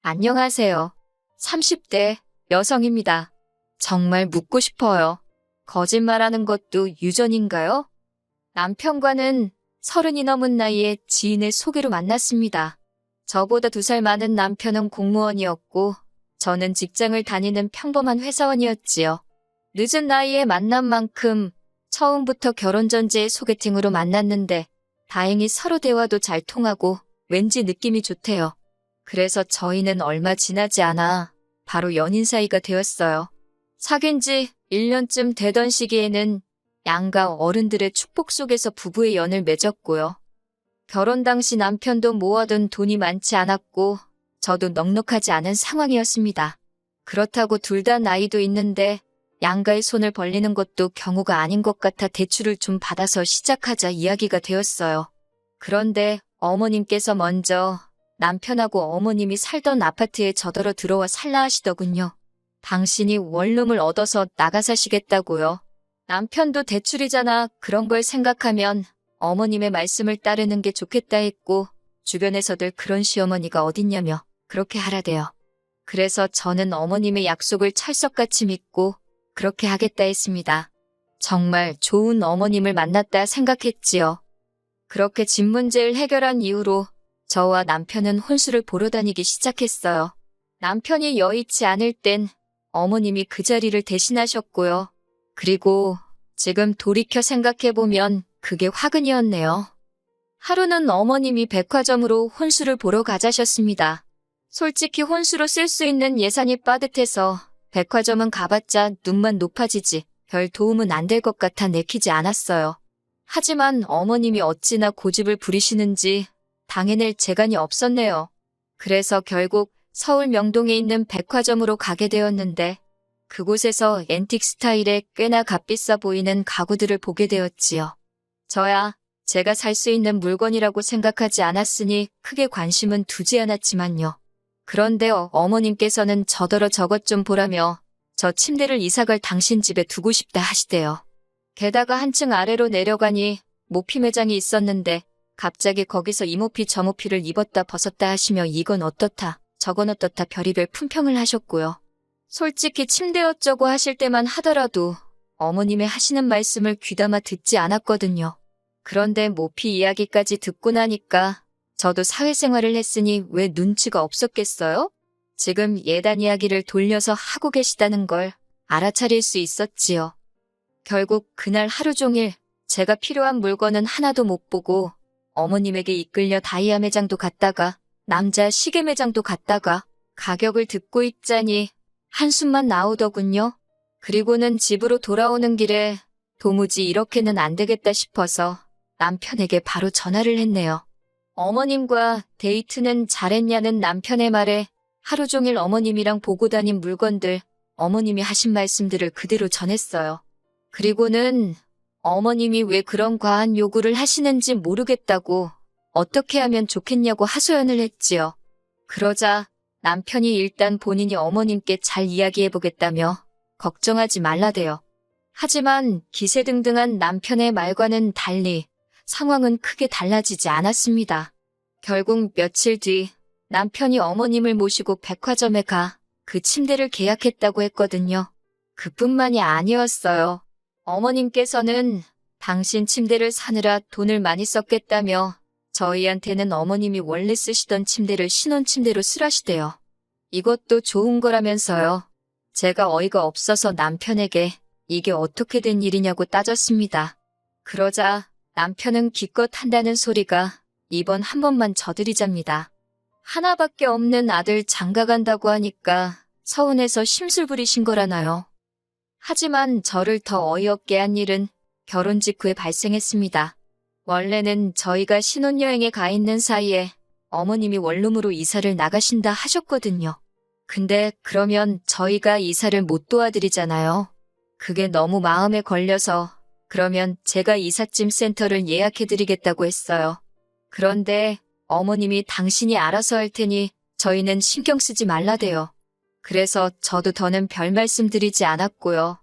안녕하세요. 30대 여성입니다. 정말 묻고 싶어요. 거짓말하는 것도 유전인가요? 남편과는 30이 넘은 나이에 지인의 소개로 만났습니다. 저보다 2살 많은 남편은 공무원이었고 저는 직장을 다니는 평범한 회사원이었지요. 늦은 나이에 만난 만큼 처음부터 결혼 전제의 소개팅으로 만났는데 다행히 서로 대화도 잘 통하고 왠지 느낌이 좋대요. 그래서 저희는 얼마 지나지 않아 바로 연인 사이가 되었어요. 사귄 지 1년쯤 되던 시기에는 양가 어른들의 축복 속에서 부부의 연을 맺었고요. 결혼 당시 남편도 모아둔 돈이 많지 않았고 저도 넉넉하지 않은 상황이었습니다. 그렇다고 둘 다 나이도 있는데 양가의 손을 벌리는 것도 경우가 아닌 것 같아 대출을 좀 받아서 시작하자 이야기가 되었어요. 그런데 어머님께서 먼저 남편하고 어머님이 살던 아파트에 저더러 들어와 살라 하시더군요. 당신이 원룸을 얻어서 나가 사시겠다고요. 남편도 대출이잖아. 그런 걸 생각하면 어머님의 말씀을 따르는 게 좋겠다 했고 주변에서들 그런 시어머니가 어딨냐며 그렇게 하라대요. 그래서 저는 어머님의 약속을 찰석같이 믿고 그렇게 하겠다 했습니다. 정말 좋은 어머님을 만났다 생각했지요. 그렇게 집 문제를 해결한 이후로 저와 남편은 혼수를 보러 다니기 시작했어요. 남편이 여의치 않을 땐 어머님이 그 자리를 대신하셨고요. 그리고 지금 돌이켜 생각해보면 그게 화근이었네요. 하루는 어머님이 백화점으로 혼수를 보러 가자셨습니다. 솔직히 혼수로 쓸 수 있는 예산이 빠듯해서 백화점은 가봤자 눈만 높아지지 별 도움은 안 될 것 같아 내키지 않았어요. 하지만 어머님이 어찌나 고집을 부리시는지 당해낼 재간이 없었네요. 그래서 결국 서울 명동에 있는 백화점으로 가게 되었는데 그곳에서 앤틱 스타일의 꽤나 값비싸 보이는 가구들을 보게 되었지요. 저야 제가 살 수 있는 물건이라고 생각하지 않았으니 크게 관심은 두지 않았지만요. 그런데 어머님께서는 저더러 저것 좀 보라며 저 침대를 이사갈 당신 집에 두고 싶다 하시대요. 게다가 한층 아래로 내려가니 모피 매장이 있었는데 갑자기 거기서 이 모피 저 모피를 입었다 벗었다 하시며 이건 어떻다 저건 어떻다 별의별 품평을 하셨고요. 솔직히 침대 어쩌고 하실 때만 하더라도 어머님의 하시는 말씀을 귀담아 듣지 않았거든요. 그런데 모피 이야기까지 듣고 나니까 저도 사회생활을 했으니 왜 눈치가 없었겠어요? 지금 예단 이야기를 돌려서 하고 계시다는 걸 알아차릴 수 있었지요. 결국 그날 하루 종일 제가 필요한 물건은 하나도 못 보고 어머님에게 이끌려 다이아 매장도 갔다가 남자 시계 매장도 갔다가 가격을 듣고 있자니 한숨만 나오더군요. 그리고는 집으로 돌아오는 길에 도무지 이렇게는 안 되겠다 싶어서 남편에게 바로 전화를 했네요. 어머님과 데이트는 잘했냐는 남편의 말에 하루 종일 어머님이랑 보고 다닌 물건들, 어머님이 하신 말씀들을 그대로 전했어요. 그리고는 어머님이 왜 그런 과한 요구를 하시는지 모르겠다고 어떻게 하면 좋겠냐고 하소연을 했지요. 그러자 남편이 일단 본인이 어머님께 잘 이야기해보겠다며 걱정하지 말라대요. 하지만 기세등등한 남편의 말과는 달리 상황은 크게 달라지지 않았습니다. 결국 며칠 뒤 남편이 어머님을 모시고 백화점에 가 그 침대를 계약했다고 했거든요. 그뿐만이 아니었어요. 어머님께서는 당신 침대를 사느라 돈을 많이 썼겠다며 저희한테는 어머님이 원래 쓰시던 침대를 신혼침대로 쓰라시대요. 이것도 좋은 거라면서요. 제가 어이가 없어서 남편에게 이게 어떻게 된 일이냐고 따졌습니다. 그러자 남편은 기껏 한다는 소리가 이번 한 번만 져드리잡니다. 하나밖에 없는 아들 장가간다고 하니까 서운해서 심술 부리신 거라나요. 하지만 저를 더 어이없게 한 일은 결혼 직후에 발생했습니다. 원래는 저희가 신혼여행에 가 있는 사이에 어머님이 원룸으로 이사를 나가신다 하셨거든요. 근데 그러면 저희가 이사를 못 도와드리잖아요. 그게 너무 마음에 걸려서 그러면 제가 이삿짐 센터를 예약해드리겠다고 했어요. 그런데 어머님이 당신이 알아서 할 테니 저희는 신경 쓰지 말라대요. 그래서 저도 더는 별 말씀 드리지 않았고요.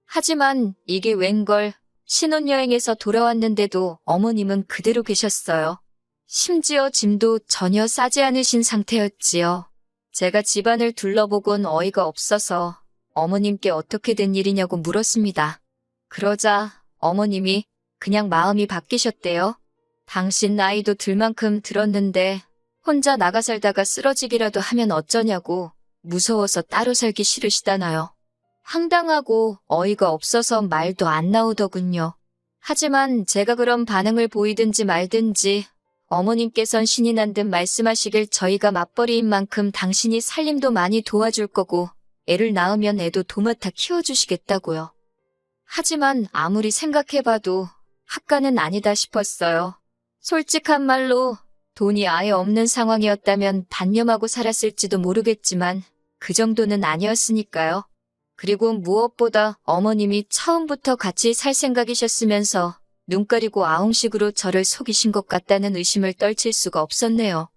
하지만 이게 웬걸 신혼여행에서 돌아왔는데도 어머님은 그대로 계셨어요. 심지어 짐도 전혀 싸지 않으신 상태였지요. 제가 집안을 둘러보곤 어이가 없어서 어머님께 어떻게 된 일이냐고 물었습니다. 그러자 어머님이 그냥 마음이 바뀌셨대요. 당신 나이도 들 만큼 들었는데 혼자 나가 살다가 쓰러지기라도 하면 어쩌냐고 무서워서 따로 살기 싫으시다나요. 황당하고 어이가 없어서 말도 안 나오더군요. 하지만 제가 그런 반응을 보이든지 말든지 어머님께선 신이 난 듯 말씀하시길 저희가 맞벌이인 만큼 당신이 살림도 많이 도와줄 거고 애를 낳으면 애도 도맡아 키워주시겠다고요. 하지만 아무리 생각해봐도 학가는 아니다 싶었어요. 솔직한 말로 돈이 아예 없는 상황이었다면 단념하고 살았을지도 모르겠지만 그 정도는 아니었으니까요. 그리고 무엇보다 어머님이 처음부터 같이 살 생각이셨으면서 눈 가리고 아웅식으로 저를 속이신 것 같다는 의심을 떨칠 수가 없었네요.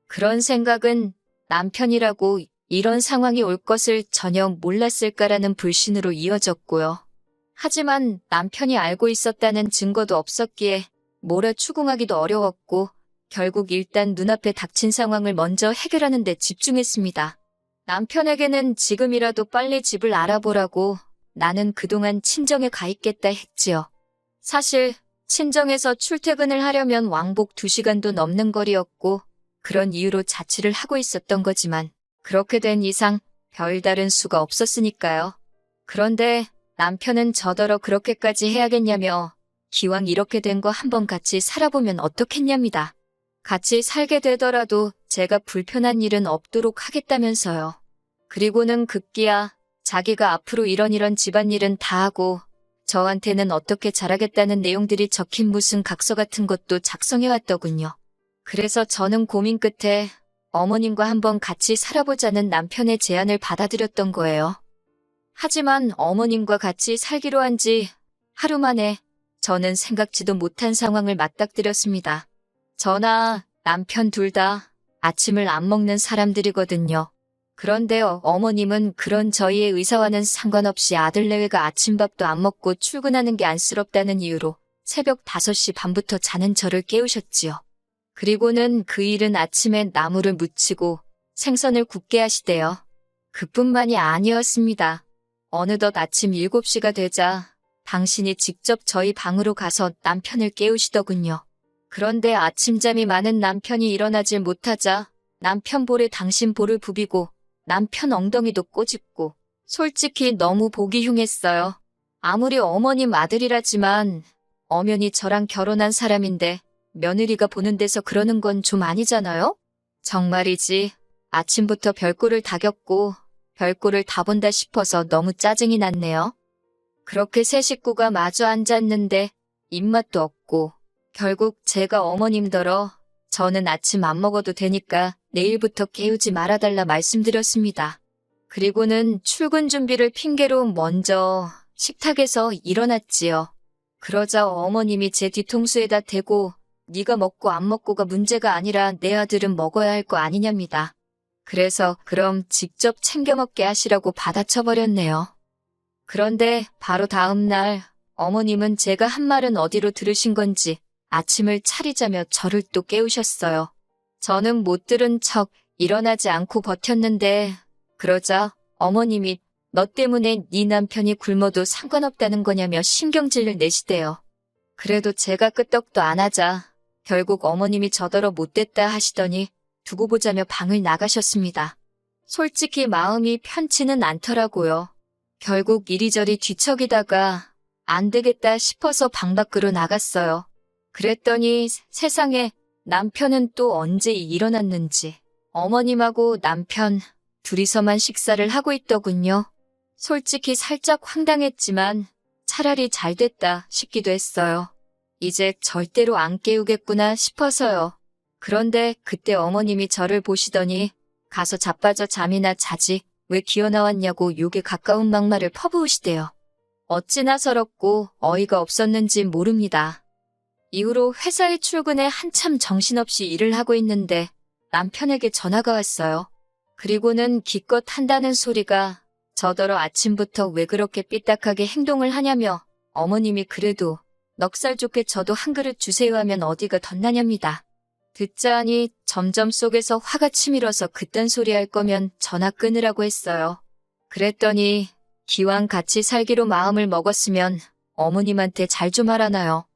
그런 생각은 남편이라고 이런 상황이 올 것을 전혀 몰랐을까라는 불신으로 이어졌고요. 하지만 남편이 알고 있었다는 증거도 없었기에 뭐라 추궁하기도 어려웠고 결국 일단 눈앞에 닥친 상황을 먼저 해결하는 데 집중했습니다. 남편에게는 지금이라도 빨리 집을 알아보라고 나는 그동안 친정에 가 있겠다 했지요. 사실 친정에서 출퇴근을 하려면 왕복 2시간도 넘는 거리였고 그런 이유로 자취를 하고 있었던 거지만 그렇게 된 이상 별다른 수가 없었으니까요. 그런데 남편은 저더러 그렇게까지 해야겠냐며 기왕 이렇게 된 거 한번 같이 살아보면 어떻겠냐입니다. 같이 살게 되더라도 제가 불편한 일은 없도록 하겠다면서요. 그리고는 급기야 자기가 앞으로 이런 집안일은 다 하고 저한테는 어떻게 잘하겠다는 내용들이 적힌 무슨 각서 같은 것도 작성해왔더군요. 그래서 저는 고민 끝에 어머님과 한번 같이 살아보자는 남편의 제안을 받아들였던 거예요. 하지만 어머님과 같이 살기로 한 지 하루 만에 저는 생각지도 못한 상황을 맞닥뜨렸습니다. 저나 남편 둘 다 아침을 안 먹는 사람들이거든요. 그런데요, 어머님은 그런 저희의 의사와는 상관없이 아들 내외가 아침밥도 안 먹고 출근하는 게 안쓰럽다는 이유로 새벽 5시 반부터 자는 저를 깨우셨지요. 그리고는 그 일은 아침에 나물을 무치고 생선을 굽게 하시대요. 그뿐만이 아니었습니다. 어느덧 아침 7시가 되자 당신이 직접 저희 방으로 가서 남편을 깨우시더군요. 그런데 아침잠이 많은 남편이 일어나질 못하자 남편 볼에 당신 볼을 부비고 남편 엉덩이도 꼬집고 솔직히 너무 보기 흉했어요. 아무리 어머님 아들이라지만 엄연히 저랑 결혼한 사람인데 며느리가 보는 데서 그러는 건 좀 아니잖아요? 정말이지 아침부터 별꼴을 다 겪고 별꼴을 다 본다 싶어서 너무 짜증이 났네요. 그렇게 세 식구가 마주 앉았는데 입맛도 없고 결국 제가 어머님더러 저는 아침 안 먹어도 되니까 내일부터 깨우지 말아달라 말씀드렸습니다. 그리고는 출근 준비를 핑계로 먼저 식탁에서 일어났지요. 그러자 어머님이 제 뒤통수에다 대고 네가 먹고 안 먹고가 문제가 아니라 내 아들은 먹어야 할 거 아니냐입니다. 그래서 그럼 직접 챙겨 먹게 하시라고 받아쳐버렸네요. 그런데 바로 다음 날 어머님은 제가 한 말은 어디로 들으신 건지 아침을 차리자며 저를 또 깨우셨어요. 저는 못 들은 척 일어나지 않고 버텼는데 그러자 어머님이 너 때문에 네 남편이 굶어도 상관없다는 거냐며 신경질을 내시대요. 그래도 제가 끄떡도 안 하자 결국 어머님이 저더러 못됐다 하시더니 두고 보자며 방을 나가셨습니다. 솔직히 마음이 편치는 않더라고요. 결국 이리저리 뒤척이다가 안 되겠다 싶어서 방 밖으로 나갔어요. 그랬더니 세상에 남편은 또 언제 일어났는지 어머님하고 남편 둘이서만 식사를 하고 있더군요. 솔직히 살짝 황당했지만 차라리 잘 됐다 싶기도 했어요. 이제 절대로 안 깨우겠구나 싶어서요. 그런데 그때 어머님이 저를 보시더니 가서 자빠져 잠이나 자지 왜 기어 나왔냐고 욕에 가까운 막말을 퍼부으시대요. 어찌나 서럽고 어이가 없었는지 모릅니다. 이후로 회사에 출근해 한참 정신없이 일을 하고 있는데 남편에게 전화가 왔어요. 그리고는 기껏 한다는 소리가 저더러 아침부터 왜 그렇게 삐딱하게 행동을 하냐며 어머님이 그래도 넉살 좋게 저도 한 그릇 주세요 하면 어디가 덧나냐입니다. 듣자 하니 점점 속에서 화가 치밀어서 그딴 소리 할 거면 전화 끊으라고 했어요. 그랬더니 기왕 같이 살기로 마음을 먹었으면 어머님한테 잘 좀 하라나요.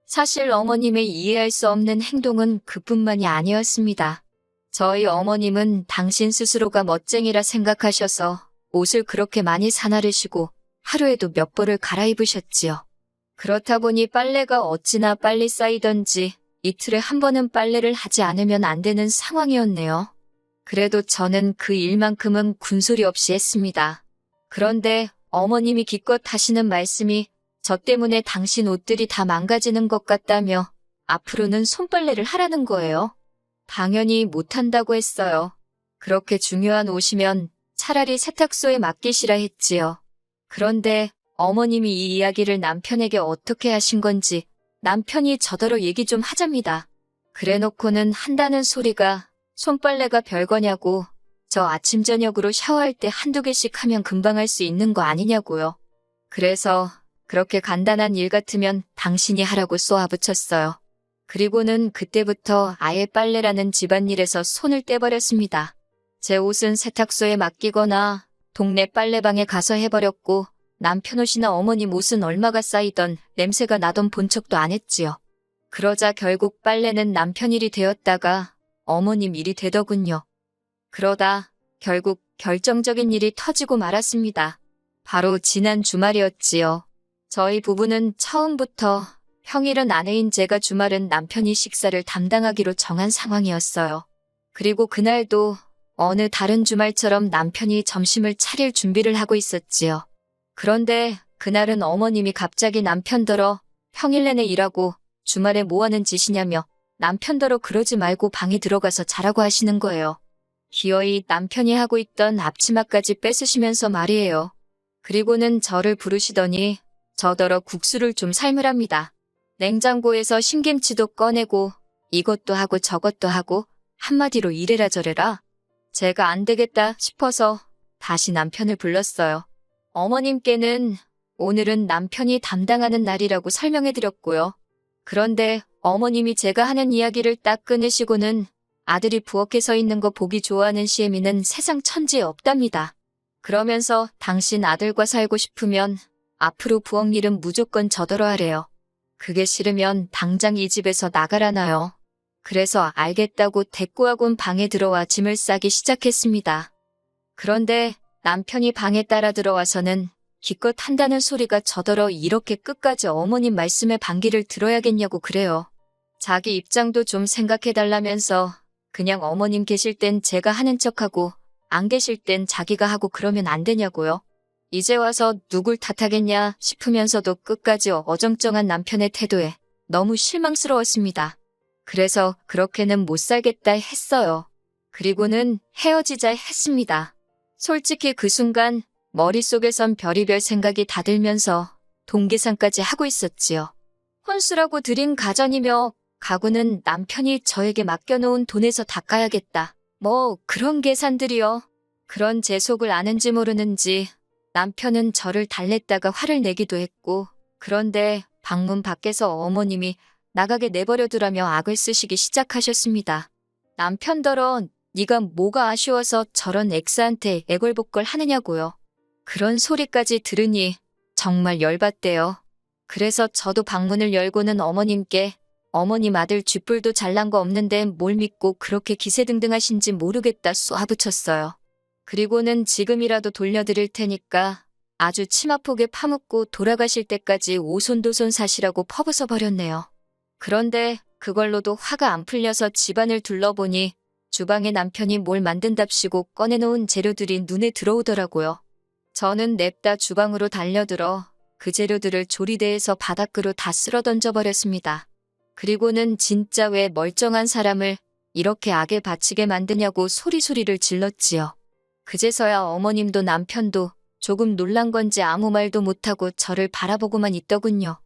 사실 어머님의 이해할 수 없는 행동은 그뿐만이 아니었습니다. 저희 어머님은 당신 스스로가 멋쟁이라 생각하셔서 옷을 그렇게 많이 사나르시고 하루에도 몇 벌을 갈아입으셨지요. 그렇다 보니 빨래가 어찌나 빨리 쌓이던지 이틀에 한 번은 빨래를 하지 않으면 안 되는 상황이었네요. 그래도 저는 그 일만큼은 군소리 없이 했습니다. 그런데 어머님이 기껏 하시는 말씀이 저 때문에 당신 옷들이 다 망가지는 것 같다며 앞으로는 손빨래를 하라는 거예요. 당연히 못한다고 했어요. 그렇게 중요한 옷이면 차라리 세탁소에 맡기시라 했지요. 그런데 어머님이 이 이야기를 남편에게 어떻게 하신 건지 남편이 저더러 얘기 좀 하잡니다. 그래놓고는 한다는 소리가 손빨래가 별거냐고, 저 아침 저녁으로 샤워할 때 한두 개씩 하면 금방 할 수 있는 거 아니냐고요. 그래서 그렇게 간단한 일 같으면 당신이 하라고 쏘아붙였어요. 그리고는 그때부터 아예 빨래라는 집안일에서 손을 떼버렸습니다. 제 옷은 세탁소에 맡기거나 동네 빨래방에 가서 해버렸고, 남편 옷이나 어머님 옷은 얼마가 쌓이던 냄새가 나던 본 척도 안 했지요. 그러자 결국 빨래는 남편 일이 되었다가 어머님 일이 되더군요. 그러다 결국 결정적인 일이 터지고 말았습니다. 바로 지난 주말이었지요. 저희 부부는 처음부터 평일은 아내인 제가, 주말은 남편이 식사를 담당하기로 정한 상황이었어요. 그리고 그날도 어느 다른 주말처럼 남편이 점심을 차릴 준비를 하고 있었지요. 그런데 그날은 어머님이 갑자기 남편더러 평일 내내 일하고 주말에 뭐하는 짓이냐며 남편더러 그러지 말고 방에 들어가서 자라고 하시는 거예요. 기어이 남편이 하고 있던 앞치마까지 뺏으시면서 말이에요. 그리고는 저를 부르시더니 저더러 국수를 좀 삶으랍니다. 냉장고에서 신김치도 꺼내고 이것도 하고 저것도 하고 한마디로 이래라 저래라. 제가 안 되겠다 싶어서 다시 남편을 불렀어요. 어머님께는 오늘은 남편이 담당하는 날이라고 설명해드렸고요. 그런데 어머님이 제가 하는 이야기를 딱 끊으시고는 아들이 부엌에 서 있는 거 보기 좋아하는 시애미는 세상 천지에 없답니다. 그러면서 당신 아들과 살고 싶으면 앞으로 부엌 일은 무조건 저더러 하래요. 그게 싫으면 당장 이 집에서 나가라나요. 그래서 알겠다고 대꾸하곤 방에 들어와 짐을 싸기 시작했습니다. 그런데 남편이 방에 따라 들어와서는 기껏 한다는 소리가 저더러 이렇게 끝까지 어머님 말씀에 반기를 들어야겠냐고 그래요. 자기 입장도 좀 생각해달라면서 그냥 어머님 계실 땐 제가 하는 척하고 안 계실 땐 자기가 하고 그러면 안 되냐고요. 이제 와서 누굴 탓하겠냐 싶으면서도 끝까지 어정쩡한 남편의 태도에 너무 실망스러웠습니다. 그래서 그렇게는 못 살겠다 했어요. 그리고는 헤어지자 했습니다. 솔직히 그 순간 머릿속에선 별의별 생각이 다 들면서 동계산까지 하고 있었지요. 혼수라고 들인 가전이며 가구는 남편이 저에게 맡겨놓은 돈에서 닦아야겠다. 뭐 그런 계산들이요. 그런 제 속을 아는지 모르는지 남편은 저를 달랬다가 화를 내기도 했고, 그런데 방문 밖에서 어머님이 나가게 내버려두라며 악을 쓰시기 시작하셨습니다. 남편더러 네가 뭐가 아쉬워서 저런 엑스한테 애걸복걸 하느냐고요. 그런 소리까지 들으니 정말 열받대요. 그래서 저도 방문을 열고는 어머님께 어머님 아들 쥐뿔도 잘난 거 없는데 뭘 믿고 그렇게 기세등등하신지 모르겠다 쏘아붙였어요. 그리고는 지금이라도 돌려드릴 테니까 아주 치마폭에 파묻고 돌아가실 때까지 오손도손 사시라고 퍼부숴버렸네요. 그런데 그걸로도 화가 안 풀려서 집안을 둘러보니 주방에 남편이 뭘 만든답시고 꺼내놓은 재료들이 눈에 들어오더라고요. 저는 냅다 주방으로 달려들어 그 재료들을 조리대에서 바닥으로 다 쓸어 던져버렸습니다. 그리고는 진짜 왜 멀쩡한 사람을 이렇게 악에 바치게 만드냐고 소리소리를 질렀지요. 그제서야 어머님도 남편도 조금 놀란 건지 아무 말도 못하고 저를 바라보고만 있더군요.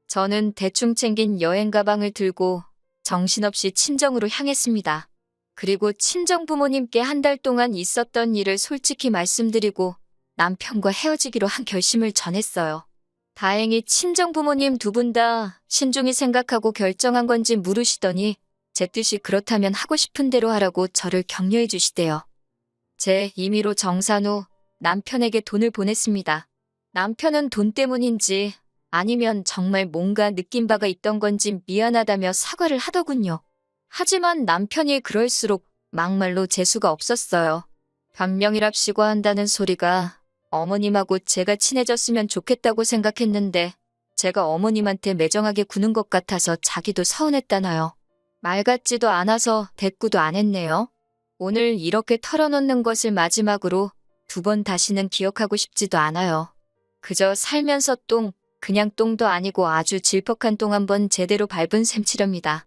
저는 대충 챙긴 여행 가방을 들고 정신없이 친정으로 향했습니다. 그리고 친정 부모님께 한 달 동안 있었던 일을 솔직히 말씀드리고 남편과 헤어지기로 한 결심을 전했어요. 다행히 친정 부모님 두 분 다 신중히 생각하고 결정한 건지 물으시더니 제 뜻이 그렇다면 하고 싶은 대로 하라고 저를 격려해 주시대요. 제 임의로 정산 후 남편에게 돈을 보냈습니다. 남편은 돈 때문인지 아니면 정말 뭔가 느낀 바가 있던 건지 미안하다며 사과를 하더군요. 하지만 남편이 그럴수록 막말로 재수가 없었어요. 변명이랍시고 한다는 소리가 어머님하고 제가 친해졌으면 좋겠다고 생각했는데 제가 어머님한테 매정하게 구는 것 같아서 자기도 서운했다나요. 말 같지도 않아서 대꾸도 안 했네요. 오늘 이렇게 털어놓는 것을 마지막으로 2번 다시는 기억하고 싶지도 않아요. 그저 살면서 그냥 똥도 아니고 아주 질퍽한 똥 1번 제대로 밟은 셈치렵니다.